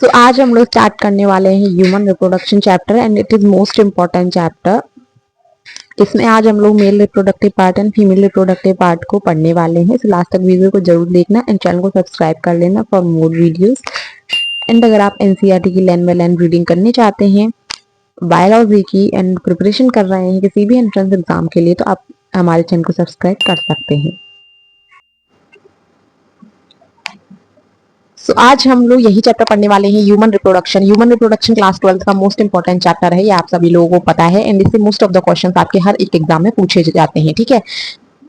तो आज हम लोग स्टार्ट करने वाले हैं human reproduction chapter and it is most important chapter. इसमें आज हम लोग mail reproductive part and female reproductive part को पढ़ने वाले हैं। तो लास्ट तक वीडियो को जरूर देखना एंड चैनल को सब्सक्राइब कर लेना फॉर मोर वीडियोस। एंड अगर आप एनसीईआरटी की लैंड बाय लैंड रीडिंग करनी चाहते हैं, बायोलॉजी की एंड प्रिपरेशन कर रहे हैं किसी भी एंट्रेंस एग्जाम के लिए, तो आप हमारे चैनल को सब्सक्राइब कर सकते हैं। So, आज हम लोग यही चैप्टर पढ़ने वाले हैं, human reproduction. Human reproduction class 12 का मोस्ट इंपॉर्टेंट चैप्टर है, ये आप सभी लोगों को पता है एंड इससे मोस्ट ऑफ द क्वेश्चंस आपके हर एक एग्जाम में पूछे जाते हैं। ठीक है,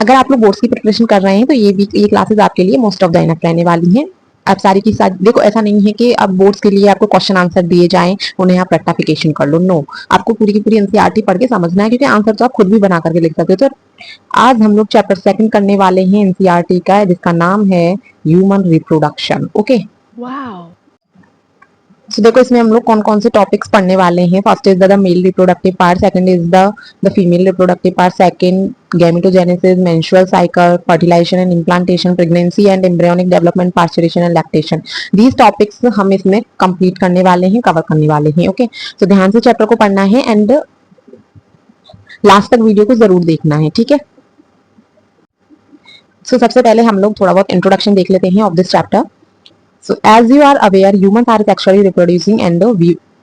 अगर आप लोग बोर्ड्स की प्रिपरेशन कर रहे हैं तो ये क्लासेस आपके लिए मोस्ट ऑफ द इनफ रहने वाली हैं। आप सारी की सारी देखो, ऐसा नहीं है कि अब बोर्ड्स के लिए आपको क्वेश्चन आंसर दिए जाएं, उन्हें आप रेक्टिफिकेशन कर लो। नो, आपको पूरी की पूरी एनसीईआरटी पढ़ के समझना है, क्योंकि आंसर तो आप खुद भी बना करके लिख सकते हो। तो आज हम लोग चैप्टर 2 करने वाले हैं एनसीईआरटी का, जिसका नाम है ह्यूमन रिप्रोडक्शन। ओके, तो देखो इसमें हम लोग कौन कौन से टॉपिक्स पढ़ने वाले हैं। First is the male reproductive part, second is the female reproductive part, second gametogenesis, menstrual cycle, fertilisation and implantation, pregnancy and embryonic development, parturition and lactation. These topics हम इसमें कंप्लीट करने वाले हैं, कवर करने वाले हैं। ओके, तो ध्यान से चैप्टर को पढ़ना है एंड लास्ट तक वीडियो को जरूर देखना है। ठीक है, सो सबसे पहले हम लोग थोड़ा बहुत इंट्रोडक्शन देख लेते हैं of this chapter. So as you are aware, humans are sexually reproducing and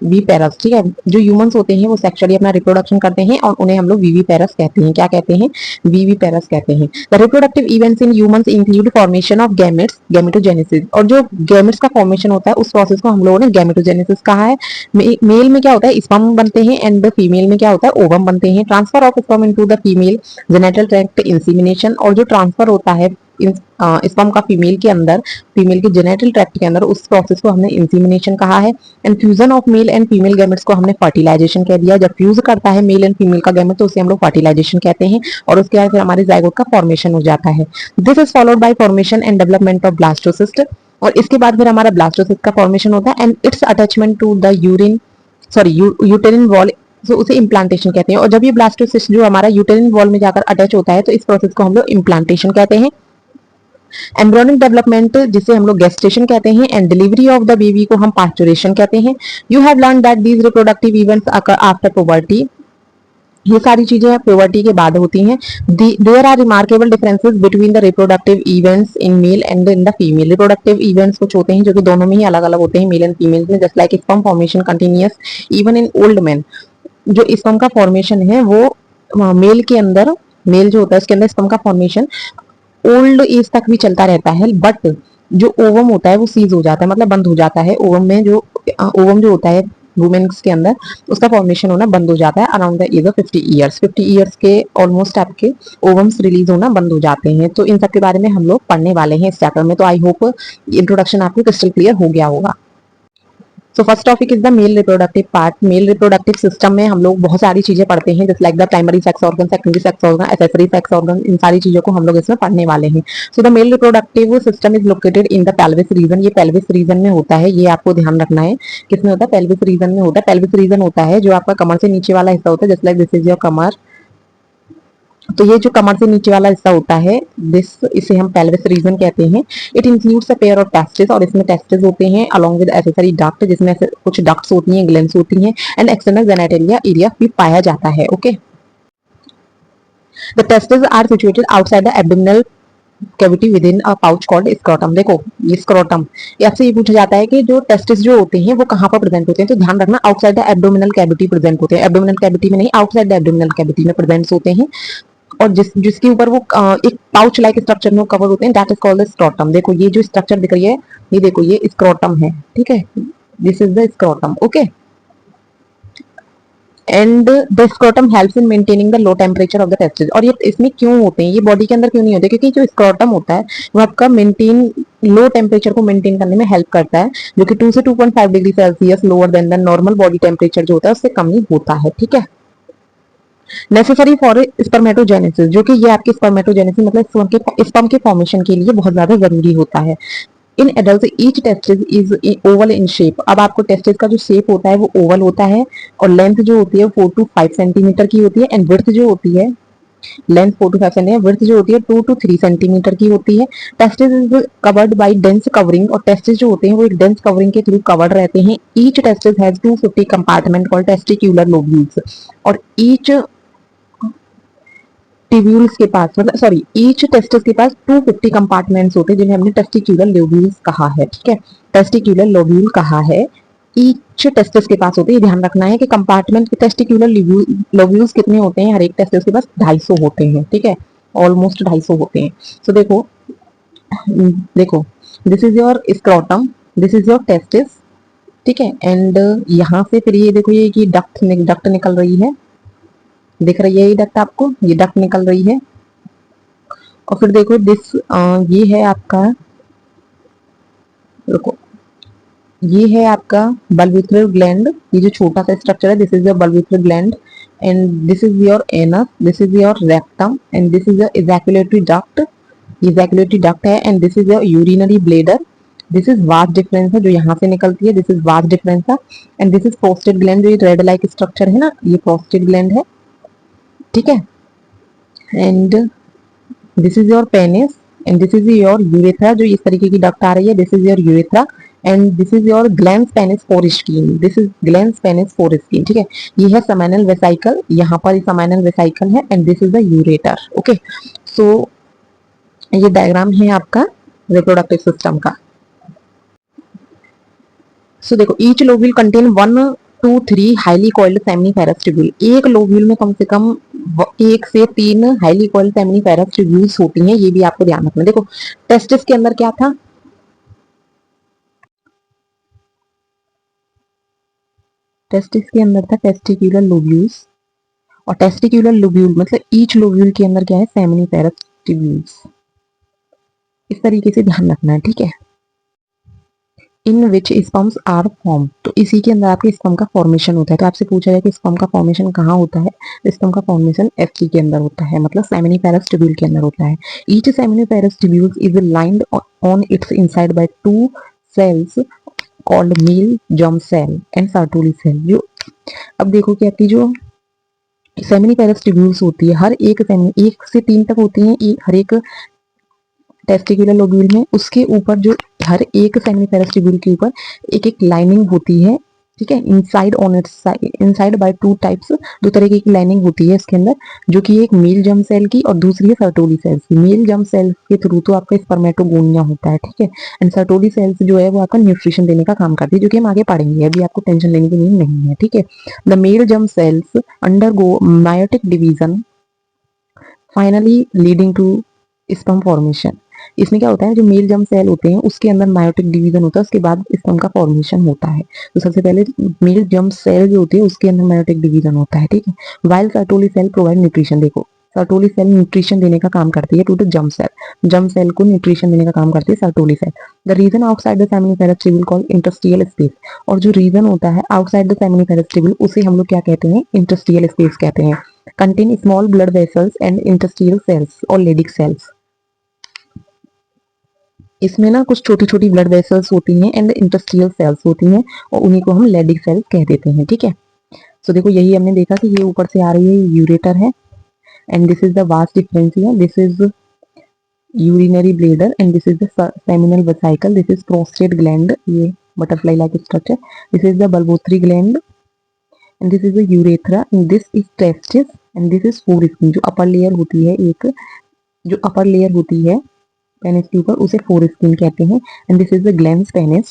viviparous। ठीक है, जो ह्यूमंस होते हैं वो सेक्सुअली अपना रिप्रोडक्शन करते हैं और उन्हें हम लोग विविपेरस कहते हैं। क्या कहते हैं? विविपेरस कहते हैं। The reproductive events in humans include formation of gametes, gametogenesis. और जो गैमेट्स का फॉर्मेशन होता है उस प्रोसेस को हम लोगों ने गैमेटोजेनेसिस कहा है। मेल में क्या होता है? स्पर्म बनते हैं एंड फीमेल में क्या होता है? ओवम बनते हैं। Transfer of sperm into the female genital tract, insemination. और जो ट्रांसफर होता है स्पर्म का फीमेल के अंदर, फीमेल के जेनिटल ट्रैक्ट के अंदर, उस प्रोसेस को हमने इंसीमिनेशन कहा है। And fusion of male and female gametes को हमने फर्टिलाइजेशन कह दिया। जब फ्यूज करता है मेल एंड फीमेल का गैमेट तो उसे हम लोग फर्टिलाइजेशन कहते हैं और उसके बाद फिर हमारे जाइगोट का फॉर्मेशन हो जाता है। This is followed by formation and development of blastocyst. और इसके बाद फिर हमारा ब्लास्टोसिस्ट का फॉर्मेशन होता है and its attachment to the uterine wall, तो उसे इम्प्लांटेशन कहते हैं। और जब ये ब्लास्टोसिस्ट जो हमारा यूटेरिन वॉल में जाकर अटैच होता है तो इस प्रोसेस को हम लोग इम्प्लांटेशन कहते हैं। एम्ब्रियोनिक डेवलपमेंट जिसे हम लोग गेस्टेशन कहते हैं and delivery of the baby को हम पास्चुरेशन कहते हैं। You have learn that these reproductive events occur after puberty. ये सारी चीजें प्यूबर्टी के बाद होती हैं। There are remarkable differences between the reproductive events in male and in the female. Reproductive events कुछ होते हैं जो कि दोनों में ही अलग अलग होते हैं, मेल एंड फीमेल में। Just like sperm formation continuous even in old man. जो स्पर्म का फॉर्मेशन है वो मेल के अंदर, मेल जो होता है उसके अंदर स्पर्म का फॉर्मेशन ओल्ड एज तक भी चलता रहता है, बट जो ओवम होता है वो सीज हो जाता है, मतलब बंद हो जाता है। ओवम जो होता है वुमेन्स के अंदर, उसका फॉर्मेशन होना बंद हो जाता है around the as of 50 years के ऑलमोस्ट आपके ओवम्स रिलीज होना बंद हो जाते हैं। तो इन सब के बारे में हम लोग पढ़ने वाले हैं इस चैप्टर में। तो आई होप इंट्रोडक्शन आपको क्रिस्टल क्लियर हो गया होगा। So first topic is the male reproductive part. Male reproductive system में हम लोग बहुत सारी चीजें पढ़ते हैं, जैसे like the primary sex organ, secondary sex organ, accessory sex organ. इन सारी चीजों को हम लोग इसमें पढ़ने वाले हैं। So the male reproductive system is located in the pelvis region. ये पेल्विस रीजन में होता है, ये आपको ध्यान रखना है। किसमें होता है? पेल्विस रीजन में होता है। पेल्विस रीजन होता है जो आपका कमर से नीचे वाला हिस्सा होता है, just like this is your कमर। तो ये जो कमर से नीचे वाला हिस्सा होता है इसे हम पेल्विस रीजन कहते हैं। It includes a pair of testis, और इसमें टेस्टिस होते हैं अलोंग विद एक्सेसरी डक्ट, जिसमें कुछ डक्ट्स होती हैं, ग्लैंड्स होती हैं एंड एक्सटर्नल जेनिटलिया एरिया भी पाया जाता है। Okay, the testis are situated outside the abdominal cavity within a pouch called scrotum. देखो ये स्क्रोटम, आपसे ये पूछा जाता है कि जो टेस्टिस जो होते हैं वो कहाँ पर प्रेजेंट होते हैं, तो ध्यान रखना outside the abdominal cavity present होते हैं। एब्डोमिनल कैविटी में नहीं, आउटसाइड द एब्डोमिनल कैविटी में प्रेजेंट होते हैं। और जिसके ऊपर वो एक पाउच लाइक स्ट्रक्चर में कवर होते हैं, दैट इज कॉल्ड स्क्रोटम। देखो ये जो स्ट्रक्चर दिख रही है, ये देखो ये स्क्रोटम है। ठीक है, this is the scrotum. Okay, and the scrotum helps in maintaining the low temperature of the testis. और ये इसमें क्यों होते हैं, ये बॉडी के अंदर क्यों नहीं होते? क्योंकि जो स्क्रोटम होता है वो आपका मेंटेन लो टेम्परेचर को मेंटेन करने में हेल्प करता है, जो कि 2 से 2.5 degree Celsius lower than the normal body temperature जो होता है उससे कम ही होता है। ठीक है, नेसेसरी फॉर स्पर्मेटोजेनेसिस, जो कि ये आपके स्पर्मेटोजेनेसिस मतलब स्पर्म के फॉर्मेशन के लिए बहुत ज्यादा जरूरी होता है। In adult each testis is oval in shape. अब आपको टेस्टिस का जो शेप होता है वो ओवल होता है और लेंथ जो होती है 4 to 5 सेंटीमीटर की होती है एंड विड्थ जो होती है लेंथ 4 to 5 सेंटीमीटर, विड्थ जो होती है 2 to 3 सेंटीमीटर की होती है। Testis is covered bye dense covering, और टेस्टिस जो होते हैं वो एक डेंस कवरिंग के थ्रू कवर्ड रहते हैं। Each testis has 250 compartment called testicular lobules, और ईच टिब्यूल्स के पास, मतलब सॉरी, ईच टेस्टिस के पास 250 कंपार्टमेंट्स होते हैं जिन्हें हमने टेस्टिक्यूलर लोब्यूल्स कहा है। ठीक है, टेस्टिक्यूलर लोब्यूल कहा है, ईच टेस्टिस के पास होते हैं। ध्यान रखना है कि कंपार्टमेंट टेस्टिक्यूलर लोब्यूल्स कितने होते हैं, हर एक टेस्टिस के पास 250 होते हैं। ठीक है, ऑलमोस्ट 250 होते हैं। तो देखो देखो, this is your scrotum, this is your testis. ठीक है, एंड यहाँ से फिर ये देखो, ये की डक्ट निकल रही है, दिख रही है ये डक्ट आपको, ये डक्ट निकल रही है। और फिर देखो ये है आपका, देखो ये है आपका बल्बिक्युलर ग्लैंड, ये जो छोटा सा स्ट्रक्चर है, this is your bulbourethral gland, and this is your anus, this is your rectum, and this is your ejaculatory duct, ejaculatory duct है, and this is your urinary bladder. This is vas deferens है जो यहाँ से निकलती है, this is vas deferens है, and this is prostate gland, जो ये रेड लाइक स्ट्रक्चर है ना, ये प्रोस्टेट ग्लैंड है। ठीक है, and this is your penis, and this is your urethra, जो इस तरीके की डक्ट आ रही है, this is your urethra, and this is your glans penis foreskin, this is glans penis foreskin. ठीक है, ये है सेमिनल वेसाइकल, यहाँ पर सेमिनल वेसाइकल है, and this is the ureter. Okay, so ये डायग्राम है आपका रिप्रोडक्टिव सिस्टम का। सो देखो, each lobule contain 1 to 3 highly coiled seminiferous tubule, एक लोब्यूल में कम से कम 1 से 3 हाईली कॉइल्ड सेमिनिफेरस ट्यूब्यूल्स होती हैं, ये भी आपको ध्यान रखना। देखो, टेस्टिस के अंदर क्या था, टेस्टिस के अंदर था टेस्टिक्यूलर लोब्यूल्स, और टेस्टिक्यूलर लोब्यूल मतलब ईच लोब्यूल के अंदर क्या है, सेमिनिफेरस ट्यूब्यूल्स। इस तरीके से ध्यान रखना है। ठीक है, इन विच स्पर्म्स आर फॉर्म, तो इसी के अंदर आपके स्पर्म का फॉर्मेशन होता है। तो आपसे पूछा जाए कि स्पर्म का फॉर्मेशन कहाँ होता है, स्पर्म का फॉर्मेशन एफटी के अंदर होता है, मतलब सेमिनिफेरस ट्यूब्यूल के अंदर होता है। Each seminiferous tubule is lined on its inside by 2 cells called male germ cell and sertoli cell. जो अब देखो कि आपकी जो सेमिनिफेरस ट्यूब्यूल्स होती है, हर एक 1 से 3 तक होती है हर एक टेस्टिकुलर लोब्यूल में, उसके ऊपर जो हर एक सेमिनिफेरस ट्यूब्यूल के ऊपर एक एक लाइनिंग होती है। ठीक है, inside on it's side, inside by 2 types, 2 तरीके की लाइनिंग होती है इसके अंदर, जो कि एक मेल जर्म सेल की और दूसरी है सर्टोली सेल्स की। मेल जर्म सेल के थ्रू तो आपका स्पर्मेटोगोनिया होता है। ठीक है, एंड सर्टोली सेल्स जो है वो आपका न्यूट्रिशन देने का काम करती है, जो कि हम आगे पढ़ेंगे, अभी आपको टेंशन लेने की नीड नहीं है। ठीक है, the male germ cells undergo meiotic division finally leading to sperm formation. इसमें क्या होता है, जो मेल जर्म सेल होते हैं उसके अंदर मायोटिक डिवीजन होता है, उसके बाद स्पर्म का फॉर्मेशन होता है। तो सबसे पहले मेल जर्म सेल जो होती है उसके अंदर मायोटिक डिवीजन होता है। ठीक है, while sertoli cell provide nutrition, देखो सर्टोली सेल न्यूट्रिशन देने का काम करती है टू द जर्म सेल को न्यूट्रिशन देने का काम करती है sertoli cell. The region outside the seminiferous tubule called interstitial space, और जो रीजन होता है आउटसाइड द सेमिनिफेरस ट्यूब्यूल उसे हम लोग क्या कहते हैं, इंटरस्टिशियल स्पेस कहते हैं। Contain small blood vessels and interstitial cells और लेडिक सेल्स, इसमें ना कुछ छोटी छोटी ब्लड वेसल्स होती हैं एंड इंटरस्टिशियल सेल्स होती हैं, और उन्हीं को हम लेडिक सेल्स कह देते हैं। ठीक है, सो देखो यही हमने देखा कि ये ऊपर से आ रही है यूरेटर है, and this is the vas deferens here, this is urinary bladder and this is the seminal vesicle, this is prostate gland, ये butterfly like structure, this is the bulbourethral gland, and this is the urethra, and this is testis, and this is foreskin, जो upper layer होती है, एक जो upper layer होती है penis के ऊपर उसे फोरस्किन कहते हैं, and this is the glans penis,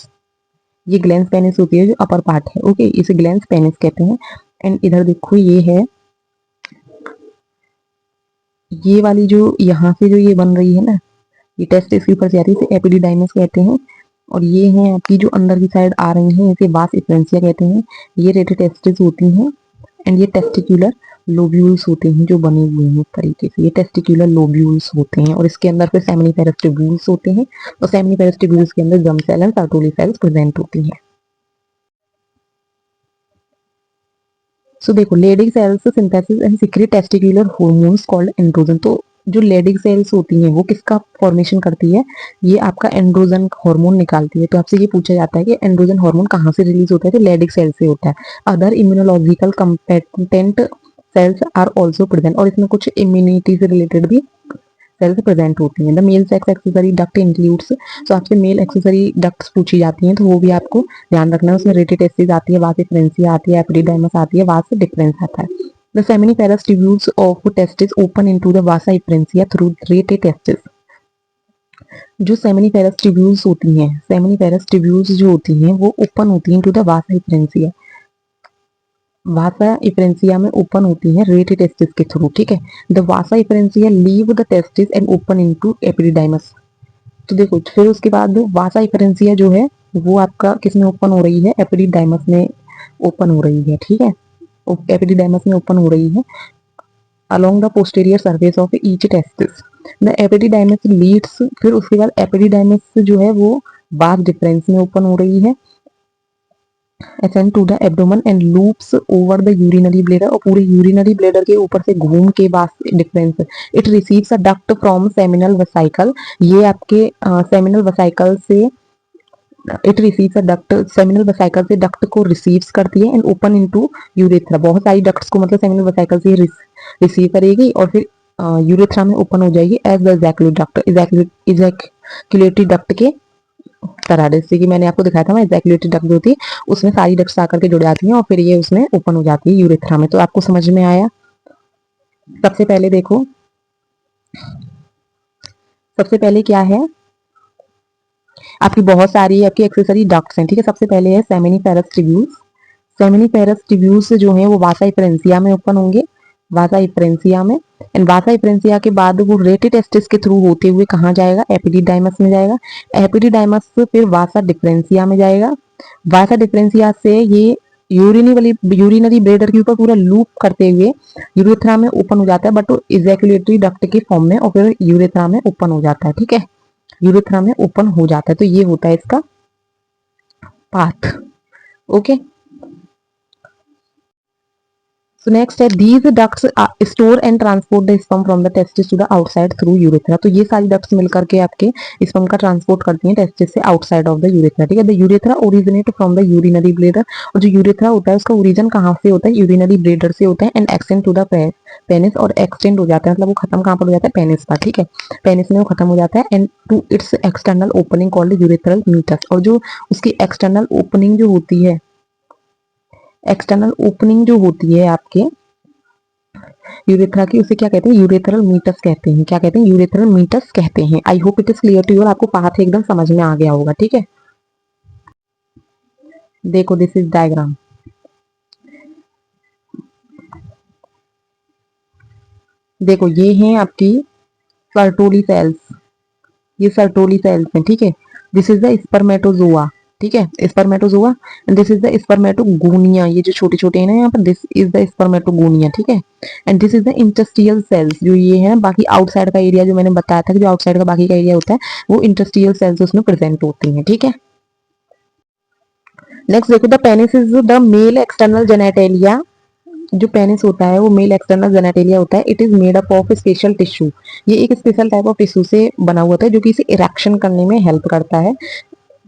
ये ग्लैंस पेनिस होती है जो अपर पार्ट है। ओके, इसे ग्लैंस पेनिस कहते हैं। एंड इधर देखो ये है, ये वाली जो यहाँ से जो ये बन रही है ना, ये टेस्ट इसके ऊपर से आ रही है, इसे एपिडिडाइमिस कहते हैं, और ये हैं आपकी जो अंदर की साइड आ रही हैं इसे वास इफ्रेंसिया कहते हैं, ये रेटिटेस्टिस होती हैं, एंड ये टेस्टिकुलर लोब्यूल्स होते हैं जो बने हुए हैं इस तरीके से, ये टेस्टिकुलर लोब्यूल्स होते हैं, और इसके अंदर फिर सेमिनिफेरस ट्यूब्यूल्स होते हैं, और सेमिनिफेरस ट्यूब्यूल्स के अंदर germ cell and sertoli cells present होती हैं। सो देखो, leydig cells synthesis and secrete testicular hormones called androgen, तो जो लेडिक सेल्स होती हैं वो किसका फॉर्मेशन करती है, ये आपका एंड्रोजन हार्मोन निकालती है। तो आपसे ये पूछा जाता है कि एंड्रोजन हार्मोन कहाँ से रिलीज होता है, तो लेडिक सेल से होता है। Other immunological competent cells are also present, और इसमें कुछ इम्यूनिटी से रिलेटेड भी सेल्स प्रेजेंट होती हैं। The male sex accessory duct includes, तो आपसे मेल एक्सेसरी डक्ट्स पूछी जाती हैं तो वो भी आपको ध्यान रखना है। उसमें रेटिटेस्टिस आती है, वास डिफरेंसिया आती है, एपिडिडाइमस आती है, वास डिफरेंस आता है। The seminiferous tubules of testis open into the vasa deferentia through rete testis. जो सेमिनिफेरस ट्यूब्यूल्स होती हैं, सेमिनिफेरस ट्यूब्यूल्स जो होती हैं वो ओपन होती हैं to the vasa deferentia, vasa efferentia में ओपन होती है रेटे टेस्टिस के थ्रू, ठीक है। The vasa efferentia leave the testis and open into epididymis. तो देखो फिर उसके बाद वासा इफरेंसिया जो है वो आपका किस में ओपन हो रही है, एपिडिडाइमस में ओपन हो रही है, ठीक है। एपिडिडाइमस में ओपन हो रही है along the posterior surface of each testis. The epididymis leads, फिर उसके बाद एपिडिडाइमस जो है वो वास डिफरेंस में ओपन हो रही है, ascend to the abdomen and loops over the urinary bladder, और पूरे यूरिनरी ब्लेडर के ऊपर से घूम के vas deferens. It receives a duct from seminal vesicle, ये आपके सेमिनल वेसिकल से, it receives a duct, seminal vesicle से डक्ट को रिसीव्स करती है एंड ओपन इनटू यूरेथ्रा, बहुत सारी डक्ट्स को मतलब सेमिनल वेसिकल से रिसीव करेगी और फिर यूरेथ्रा में ओपन हो जाएगी एज द इजैक्यूलेटरी डक्ट के तरह। जैसे कि मैंने आपको दिखाया था, इजैक्यूलेटरी डक्ट जो होती है उसमें सारी डक्ट्स आकर के जुड़ जाती हैं और फिर ये उसमें ओपन हो जाती है यूरेथ्रा में। तो आपको समझ में आया। सबसे पहले देखो, सबसे पहले क्या है, आपकी बहुत सारी आपकी एक्सेसरी डक्ट्स हैं, ठीक है। सबसे पहले है सेमिनिफेरस ट्यूब्यूल्स। सेमिनिफेरस ट्यूब्यूल्स जो हैं वो वासा डिफरेंसिया में ओपन होंगे, वासा डिफरेंसिया में, एंड वासा डिफरेंसिया के बाद वो रेटिटेस्टिस के थ्रू होते हुए कहाँ जाएगा, एपिडिडाइमस में जाएगा, एपिडिडाइमस से फिर वासा डिफरेंसिया में जाएगा, वासा डिफरेंसिया से ये यूरिनरी ब्लेडर के ऊपर पूरा लूप करते हुए यूरेथ्रा में ओपन हो जाता है, बट इजैक्यूलेटरी डक्ट के फॉर्म में, और फिर यूरेथ्रा में ओपन हो जाता है, ठीक है। यूरेथ्रा में ओपन हो जाता है, तो ये होता है इसका पाथ, ओके। So next है these ducts store and transport the sperm from the testis to the outside through urethra। तो ये सारी ducts मिलकर के आपके sperm का ट्रांसपोर्ट करती हैं टेस्टिस से आउटसाइड ऑफ द यूरेथ्रा, ठीक है। The urethra originate from the urinary bladder, और जो यूरेथ्रा होता है उसका ओरिजिन कहाँ से होता है, यूरिनरी ब्लेडर से होता है, and extend to the penis, और एक्सटेंड हो जाता है मतलब वो खत्म कहाँ पर हो जाता है, पेनिस पर, ठीक है। पेनिस में वो खत्म हो जाता है, and to its external opening called urethral meatus, और जो उसकी एक्सटर्नल ओपनिंग जो होती है, एक्सटर्नल ओपनिंग जो होती है आपके यूरेथ्रा की, उसे क्या कहते हैं, यूरेथ्रल मीटस कहते हैं। क्या कहते हैं, यूरेथ्रल मीटस कहते हैं। I hope it is clear to you, आपको पाथ एकदम समझ में आ गया होगा, ठीक है। देखो दिस इज डायग्राम, देखो ये हैं आपकी सर्टोली सेल्स, ये सर्टोली सेल्स हैं, ठीक है। दिस इज द स्पर्मेटोजोआ, ठीक है, spermatozoa, and this is the spermatogonia, ये जो छोटे छोटे हैं ना यहाँ पर, दिस इज द स्पर्मेटोगोनिया, ठीक है। And this is the interstitial cells, जो ये है बाकी आउटसाइड का एरिया, जो मैंने बताया था कि जो आउटसाइड का बाकी का एरिया होता है वो इंटस्टियल सेल्स उसमें प्रेजेंट होती हैं, ठीक है। नेक्स्ट देखो, the penis is the male external genitalia, जो पेनिस होता है वो मेल एक्सटर्नल जेनेटेलिया होता है। It is made up of special tissue, ये एक स्पेशल टाइप ऑफ टिश्यू से बना हुआ होता है जो कि इसे इरेक्शन करने में हेल्प करता है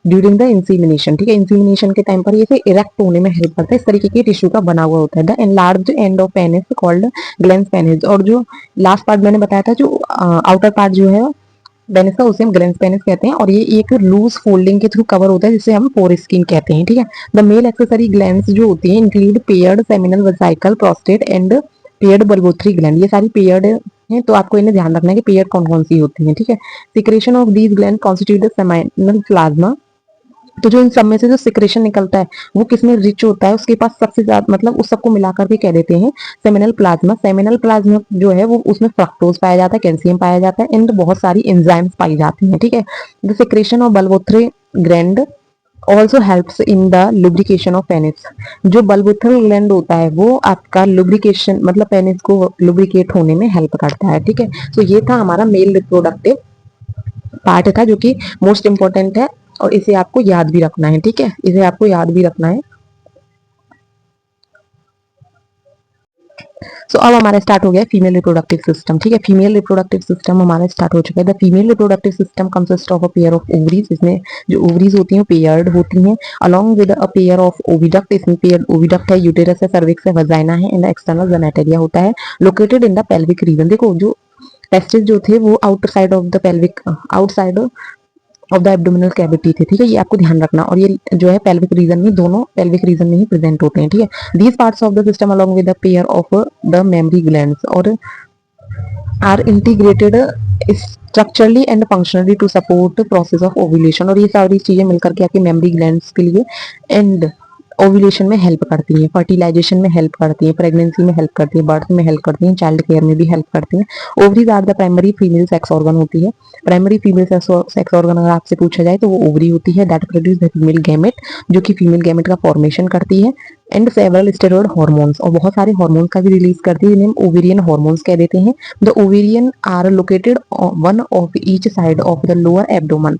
ड्यूरिंग द इंसीमिनेशन, ठीक है। इंसीमिनेशन के टाइम पर ये इसे इरेक्ट होने में हेल्प करता है, इस तरीके के टिश्यू का बना हुआ होता है। The enlarged end of penis called glans penis, और जो लास्ट पार्ट मैंने बताया था, जो आउटर पार्ट जो है पेनिस का, उसे हम ग्लैंस पेनिस कहते हैं, और ये एक लूज फोल्डिंग के थ्रू कवर होता है जिसे हम पोर स्किन कहते हैं, ठीक है। द मेल एक्सेसरी ग्लैंड्स जो होती हैं include paired seminal vesicle, prostate and paired bulbourethral gland, ये सारी पेयर्ड है, तो आपको इन्हें ध्यान रखना है कि पेयर्ड कौन कौन सी होती है, ठीक है। Secretion of these gland constitute the seminal plasma, तो जो इन सब में से जो सिक्रेशन निकलता है वो किसमें रिच होता है, उसके पास सबसे ज्यादा, मतलब उस सबको मिलाकर के कह देते हैं सेमिनल प्लाज्मा। सेमिनल प्लाज्मा जो है वो उसमें फ्रक्टोज पाया जाता है, कैल्शियम पाया जाता है, एंड बहुत सारी एंजाइम्स पाई जाती हैं, ठीक है। The secretion of bulbourethral gland also helps in the lubrication of penis, जो बल्बोथ्रल ग्लैंड होता है वो आपका लुब्रिकेशन मतलब पेनिस को लुब्रिकेट होने में हेल्प करता है, ठीक है। तो ये था हमारा मेल रिप्रोडक्टिव पार्ट था जो कि मोस्ट इंपॉर्टेंट है, और इसे आपको याद भी रखना है, ठीक है, इसे आपको याद भी रखना है। सो अब हमारा स्टार्ट हो गया फीमेल रिप्रोडक्टिव सिस्टम, ठीक है। फीमेल रिप्रोडक्टिव सिस्टम हमारा स्टार्ट हो चुका है। The female reproductive system consist of a pair of ovaries, इसमें जो ओवरीज होती हैं पेयर्ड होती हैं, along with a pair of oviduct, इसमें पेयर ओविडक्ट है, यूटेरस है, सर्विक्स है, वजाइना है, एंड एक्सटर्नल जेनेटेरिया होता है, located in the pelvic region. देखो जो टेस्टिस जो थे वो outside of the pelvic, outside of the abdominal cavity थे, ठीक है, ये आपको ध्यान रखना। और ये जो है पेल्विक रीजन में, दोनों पेल्विक रीजन में ही प्रेजेंट होते हैं, ठीक है। These parts of the system along with the pair of the mammary glands और are integrated structurally and functionally to support process of ovulation. और ये सारी चीजें मिलकर के आपकी मेमरी ग्लैंड्स के लिए एंड ओव्यूलेशन में हेल्प करती हैं, फर्टिलाइजेशन में हेल्प करती हैं, प्रेगनेंसी में हेल्प करती हैं, बर्थ में हेल्प करती हैं, चाइल्ड केयर में भी हेल्प करती हैं। Ovaries are the primary female sex organ होती है। प्राइमरी फीमेल सेक्स ऑर्गन अगर आपसे पूछा जाए तो वो ओवरी होती है, that produce the female gamete, जो कि फीमेल गैमेट का फॉर्मेशन करती है, एंड सेवरल स्टेरॉइड हार्मोन्स, और बहुत सारे हार्मोन्स का भी रिलीज करती है, जिन्हें हम ओवेरियन हार्मोन्स कह देते हैं। The ovarian are located one of each side of the lower abdomen.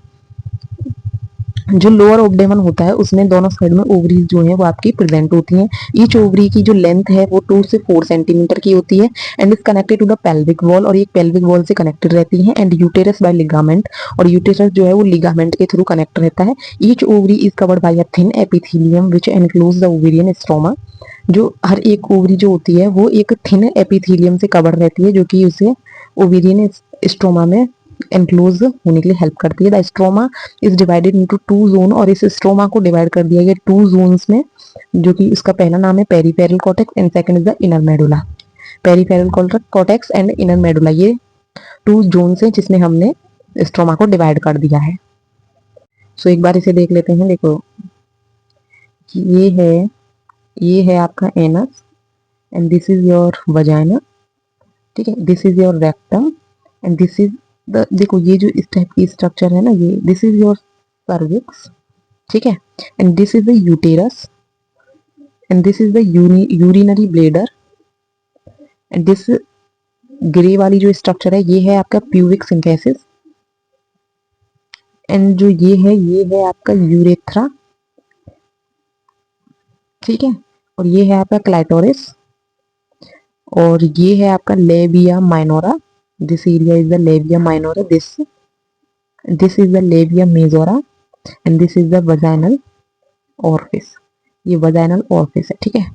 जो लोअर ओब्डेमन होता है उसमें दोनों साइड में ओवरीज जो है वो आपकी प्रेजेंट होती हैं। ईच ओवरी की जो लेंथ है वो 2 से 4 सेंटीमीटर की होती है, and is connected to the pelvic wall, और ये पेल्विक वॉल से कनेक्टेड रहती है, एंड यूटेरस बाय लिगामेंट, और यूटेरस जो है वो लिगामेंट के थ्रू कनेक्ट रहता है। Each ovary is covered by a thin epithelium which enclose the ovarian stroma. जो हर एक ओवरी जो होती है वो एक थिन एपिथेलियम से कवर रहती है, जो कि उसे ओवेरियन स्ट्रोमा में एनक्लोज होने के लिए हेल्प करती है। The stroma is divided into 2 zone, और इस स्ट्रोमा को डिवाइड कर दिया गया 2 जोन्स में, जो कि इसका पहला नाम है peripheral cortex and second is the inner medulla. Peripheral cortex and inner medulla, ये 2 जोन्स हैं जिसमें हमने स्ट्रोमा को डिवाइड कर दिया है। सो एक बार इसे देख लेते हैं। देखो ये है आपका anus, and this is your vagina, ठीक है, this is your rectum, and this is the, देखो ये जो इस टाइप की स्ट्रक्चर है ना, ये दिस इज योर सर्विक्स, ठीक है, and this is the uterus, and this is the urinary bladder, and this grey वाली जो स्ट्रक्चर है ये है आपका प्यूबिक सिंथेसिस, एंड जो ये है आपका यूरेथ्रा, ठीक है, और ये है आपका क्लाइटोरिस, और ये है आपका labia minora, this area is the labia minora, this is the labia majora, and this is the vaginal orifice, ये वजाइनल ऑर्फिस है, ठीक है।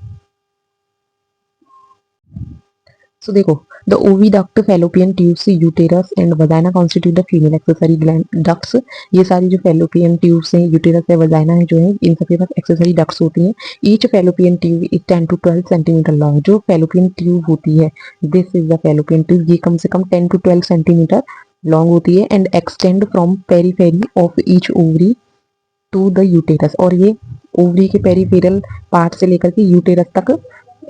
सो देखो the oviduct, fallopian tubes, uterus and vagina constitute the female accessory ducts. ये सारी जो fallopian tubes हैं, uterus है, वजाइना है, जो है इन सबके पास एक्सेसरी डक्ट्स होती हैं। Each fallopian tube is 10 to 12 centimetre long. जो फैलोपियन ट्यूब होती है, this is the fallopian tube, ये कम से कम 10 to 12 सेंटीमीटर लॉन्ग होती है, and extend from periphery of each ovary to the uterus, और ये ओवरी के पेरीफेरल पार्ट से लेकर के यूटेरस तक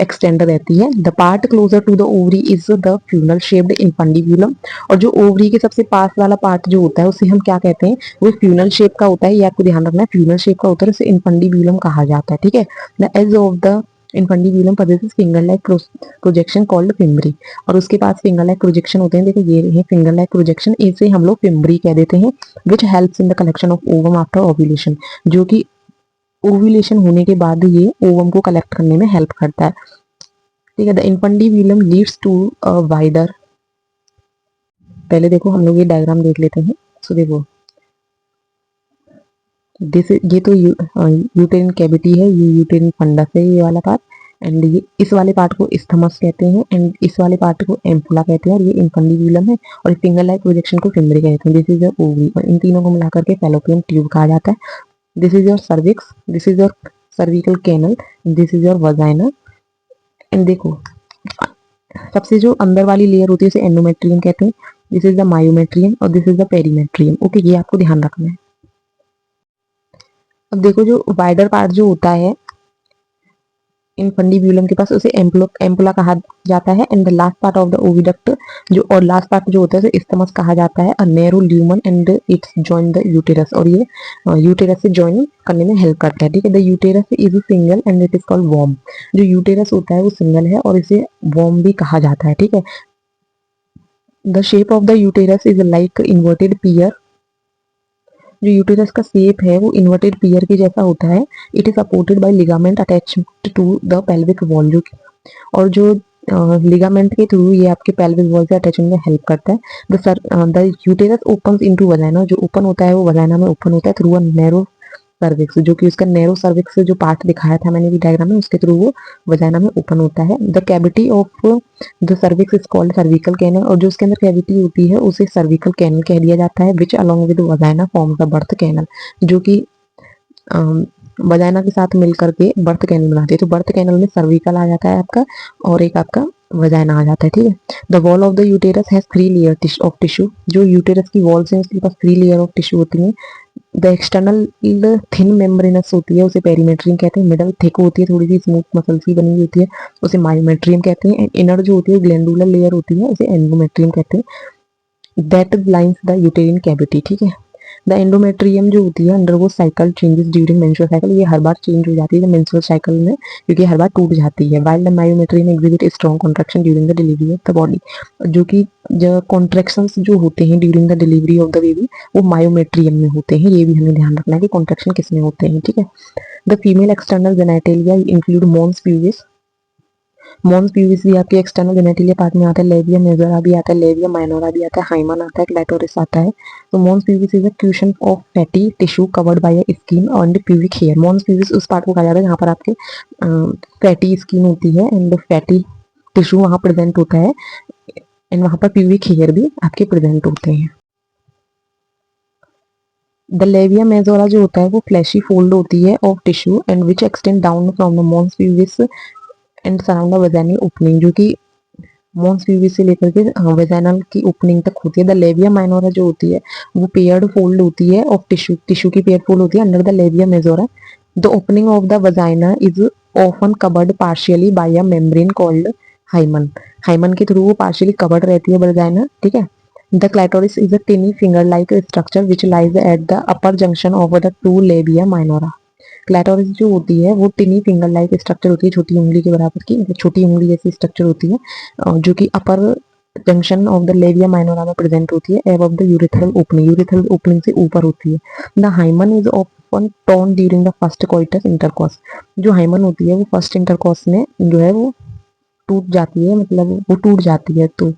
एक्सटेंड रहती है। The part closer to the ovary is the funnel shaped infundibulum, और जो ओवरी के सबसे पास वाला पार्ट जो होता है उसे हम क्या कहते हैं, वो फ्यूनल शेप का होता है, ये आपको ध्यान रखना है, फ्यूनल शेप का होता है, उसे इन्फंडिब्यूलम कहा जाता है, ठीक है। The as of the infundibulum possesses finger like projection called fimbriae, और उसके पास फिंगर लाइक प्रोजेक्शन होते हैं। देखो ये है फिंगर लाइक प्रोजेक्शन, इसे हम लोग फिम्बरी कह देते हैं, which helps in the collection of ovum after ovulation, जो कि ओव्यूलेशन होने के बाद ये ओवम को कलेक्ट करने में हेल्प करता है, ठीक है। The infundibulum leads to a wider, पहले देखो हम लोग ये डायग्राम देख लेते हैं। सो देखो ये तो यूटेरिन कैविटी है, ये यूटेरिन फंडस है, ये वाला पार्ट, एंड ये इस वाले पार्ट को इस्थमस कहते हैं, एंड इस वाले पार्ट को एम्पुला कहते हैं, और ये इन्फंडिब्यूलम है, और फिंगर लाइक प्रोजेक्शन को फिम्बरी कहते हैं। दिस इज योर ओवरी, और इन तीनों को मिलाकर के फैलोपियन ट्यूब कहा जाता है। This is your cervix, this is your cervical canal, this is your vagina, and देखो सबसे जो अंदर वाली लेयर होती है उसे एंडोमेट्रियम कहते हैं, दिस इज द मायोमेट्रियम, और this is the perimetrium, okay, ये आपको ध्यान रखना है। अब देखो जो वाइडर पार्ट जो होता है इन्फंडिब्यूलम के पास, उसे एम्पुला कहा जाता है, and the last part of the oviduct जो, और लास्ट पार्ट जो होता है उसे इस्थमस कहा जाता है, a narrow lumen, and it's join the uterus, और ये यूटेरस से जॉइन करने में हेल्प करता है, ठीक है। The uterus is single and it is called वॉर्म, जो यूटेरस होता है वो सिंगल है और इसे वॉर्म भी कहा जाता है, ठीक है। The shape of the uterus is like inverted pear, जो यूटेरस का शेप है वो इन्वर्टेड पियर के जैसा होता है। It is supported by ligament attached to the pelvic wall, जो और जो लिगामेंट के थ्रू ये आपके पेल्विक वॉल से अटैच होने में हेल्प करता है। The uterus opens into vagina, जो ओपन होता है वो वजाइना में ओपन होता है थ्रू अ नैरो सर्विक्स, जो कि उसका नैरो सर्विक्स जो पार्ट दिखाया था मैंने भी डायग्राम में, उसके थ्रू वो वजाइना में ओपन होता है। The cavity of the cervix is called cervical canal, और जो उसके अंदर कैविटी होती है उसे सर्विकल कैनल कह दिया जाता है। Which along with vagina form the birth canal, जो कि वजाइना के साथ मिलकर के बर्थ कैनल बनाती है। तो बर्थ कैनल में सर्विकल आ जाता है आपका और एक आपका वजाइना आ जाता है, ठीक है। The wall of the uterus has 3 layer of tissue, जो यूटेरस की वॉल्स हैं उसके पास 3 लेयर ऑफ टिश्यू होती हैं। द एक्सटर्नल थिन मेम्ब्रेनस होती है उसे पेरीमेट्रियम कहते हैं। मिडल थिक होती है, थोड़ी सी स्मूथ मसल सी बनी हुई होती है, उसे मायोमेट्रियम कहते हैं। एंड इनर जो होती है ग्लैंडुलर लेयर होती है, उसे एंडोमेट्रियम कहते हैं। दैट लाइंस द यूटेरिन कैविटी, ठीक है। द एंडोमेट्रियम जो होती है अंडर वो cycle changes during menstrual cycle, ये हर बार चेंज हो जाती है मेंस्ट्रुअल साइकिल में, क्योंकि हर बार टूट जाती है। While the myometrium exhibit strong contraction during the delivery of the body, जो कि जो कॉन्ट्रैक्शंस जो होते हैं during the delivery of the baby वो मायोमेट्रियम में होते हैं। ये भी हमें ध्यान रखना है कि कॉन्ट्रैक्शन किस में होते हैं, ठीक है। The female external genitalia include mons pubis, mons pubis भी आपके एक्सटर्नल जेनेटिलिया पार्ट में आता है। लेबिया मेजोरा भी आता है, लेबिया माइनोरा भी आता है, हाइमन आता है, क्लैटोरिस आता है। तो mons pubis is a cushion of fatty tissue covered by a skin and pubic hair. Mons pubis उस पार्ट को कहा जाता है जहाँ पर आपके फैटी स्किन होती है एंड फैटी टिश्यू वहाँ प्रेजेंट होता है, एंड वहाँ पर प्यूबिक हेयर भी आपके प्रेजेंट होते हैं। द लेबिया मेजोरा जो होता है वो फ्लैशी फोल्ड होती है of tissue and which extend down from the mons pubis and surround the vaginal opening, जो कि मॉन्स प्यूबिस से लेकर के वेजाइनल की ओपनिंग तक होती है। द लेबिया माइनोरा जो होती है वो पेयर्ड फोल्ड होती है ऑफ टिश्यू, टिश्यू की पेयर फोल्ड होती है under the labia majora. The opening of the vagina is often covered partially by a membrane called hymen, hymen के थ्रू वो पार्शियली कवर्ड रहती है वजाइना, ठीक है। The clitoris is a tiny finger like structure which lies at the upper junction of the two labia minora. Clitoris जो होती है वो टिनी फिंगर लाइक स्ट्रक्चर होती है, छोटी उंगली के बराबर की, मतलब छोटी उंगली जैसी स्ट्रक्चर होती है, जो कि upper junction of the labia minora में प्रेजेंट होती है, above the urethral opening, urethral opening से ऊपर होती है। The hymen is often torn during the first coitus intercourse, जो हाइमन होती है वो फर्स्ट इंटरकॉर्स में जो है वो टूट जाती है, मतलब वो टूट जाती है। तो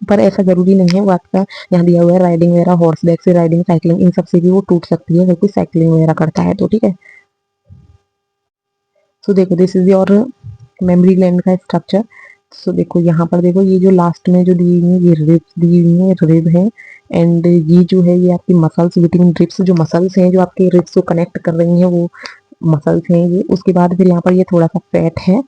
पर ऐसा जरूरी नहीं है, वो आपका यहाँ दिया हुआ है राइडिंग वगैरह, हॉर्स बैक से राइडिंग, साइकिलिंग, इन सब से भी वो टूट सकती है अगर कोई साइकिलिंग वगैरह करता है तो, ठीक है। सो देखो this is your memory gland का स्ट्रक्चर। सो देखो यहाँ पर देखो ये जो लास्ट में जो दी हुई है ये रिब्स दी हुई है, रिब है, एंड ये जो है ये आपकी मसल्स बिटवीन रिब्स, जो मसल्स हैं जो आपके रिब्स को कनेक्ट कर रही हैं वो मसल्स हैं ये। उसके बाद फिर यहाँ पर ये थोड़ा सा फैट है,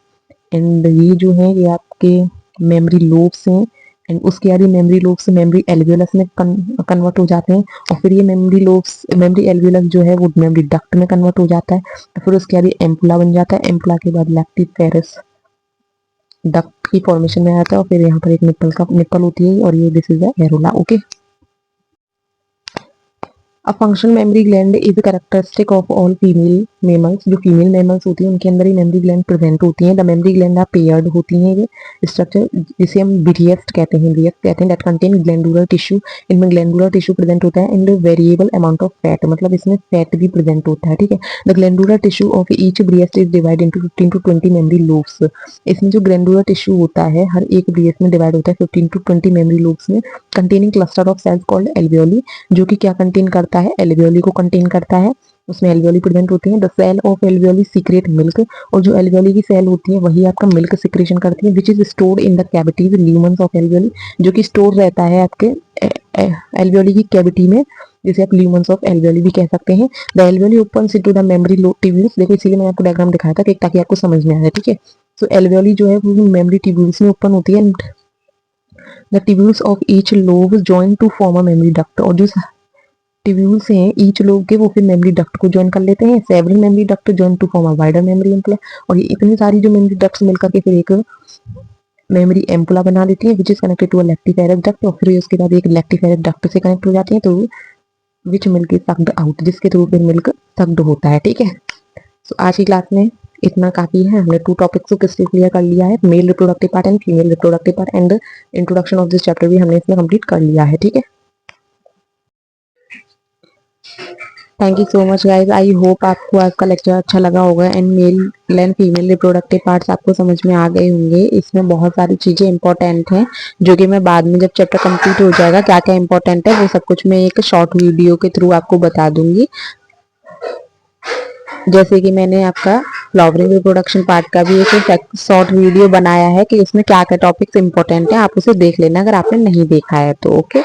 एंड ये जो है ये आपके मेमोरी लोब्स हैं, एंड उसके बाद ये मेमोरी लोब्स मेमोरी एल्वियोलस में कन्वर्ट हो जाते हैं, और फिर ये मेमोरी लोब्स मेमोरी एल्वियोलस जो है वो मेमोरी डक्ट में कन्वर्ट हो जाता है, तो फिर उसके बाद ये एम्पुला बन जाता है, एम्पुला के बाद लैक्टिफेरस डक्ट की फॉर्मेशन में आता है, और फिर यहाँ पर एक निप्पल होती है, और ये this is the Ellora, okay. A functional mammary gland is characteristic of all female mammals, जो फीमेल मेमल्स होती हैं उनके अंदर ही मेमोरी ग्लैंड प्रेजेंट होती हैं। The mammary gland are paired होती हैं ये स्ट्रक्चर, जिसे हम ब्रियस्ट कहते हैं, ब्रियस्ट कहते हैं, दैट कंटेन ग्लैंडुलर टिश्यू, इनमें ग्लैंडुलर टिश्यू प्रेजेंट होता है and variable amount of fat, मतलब इसमें फैट भी प्रेजेंट होता है, ठीक है। The glandular tissue of each breast is divide into 15 to 20 mammary lobes, इसमें जो ग्लैंडुलर टिश्यू होता है हर एक ब्रियस्ट में डिवाइड होता है 15 to 20 मेमोरी लोब्स में, containing cluster of cells called alveoli, जो कि क्या कंटेन करता है, एल्वियोली को कंटेन करता है, उसमें एल्वियोली प्रेजेंट होती है। The cell of alveoli secrete milk, और जो एल्वियोली की सेल होती है वही आपका मिल्क सिक्रेशन करती है, which is stored in the cavities ल्यूमन्स of alveoli, जो कि स्टोर रहता है आपके एल्वियोली की कैविटी में, जिसे आप ल्यूमन्स ऑफ एल्वियोली भी कह सकते हैं। The alveoli opens into the mammary tubules, देखो इसीलिए मैंने आपको डायग्राम दिखाया था कि ताकि आपको समझ में आए, ठीक है। सो एल्वियोली जो है वो मेमोरी ट्यूब्यूल्स में ओपन होती है, the tubules of each lobe join to form a mammary duct, और जो ट्यूब्यूल्स हैं ईच लोब के वो फिर मेमोरी डक्ट को ज्वाइन कर लेते हैं, several mammary duct join to form a wider mammary ampulla, और ये इतनी सारी जो मेमोरी डक्ट्स मिलकर के फिर एक मेमोरी एम्पुला बना देती है, which is connected to a lactiferous duct, और फिर उसके बाद एक लेक्टिफेरस डक्ट से कनेक्ट हो जाती है, तो विच मिल्क इज सक्ड आउट, जिसके थ्रू फिर मिल्क सक्ड होता है, ठीक है। सो आज की क्लास में इतना काफी है, हमने 2 टॉपिक्स को क्लियर कर लिया है, mail reproductive part and female reproductive part, and introduction of this chapter भी हमने इसमें कंप्लीट कर लिया है, ठीक है। Thank you so much guys, I hope आपको आज का लेक्चर अच्छा लगा होगा and male and female reproductive parts आपको समझ में आ गए होंगे। इसमें बहुत सारी चीजें इंपॉर्टेंट हैं जो कि मैं बाद में जब चैप्टर कंप्लीट हो जाएगा क्या क्या इंपॉर्टेंट है वो सब कुछ मैं एक शॉर्ट वीडियो के थ्रू आपको बता दूंगी। जैसे कि मैंने आपका फ्लावरिंग रिप्रोडक्शन पार्ट का भी एक शॉर्ट वीडियो बनाया है कि उसमें क्या क्या टॉपिक्स इंपॉर्टेंट है, आप उसे देख लेना अगर आपने नहीं देखा है तो। ओके।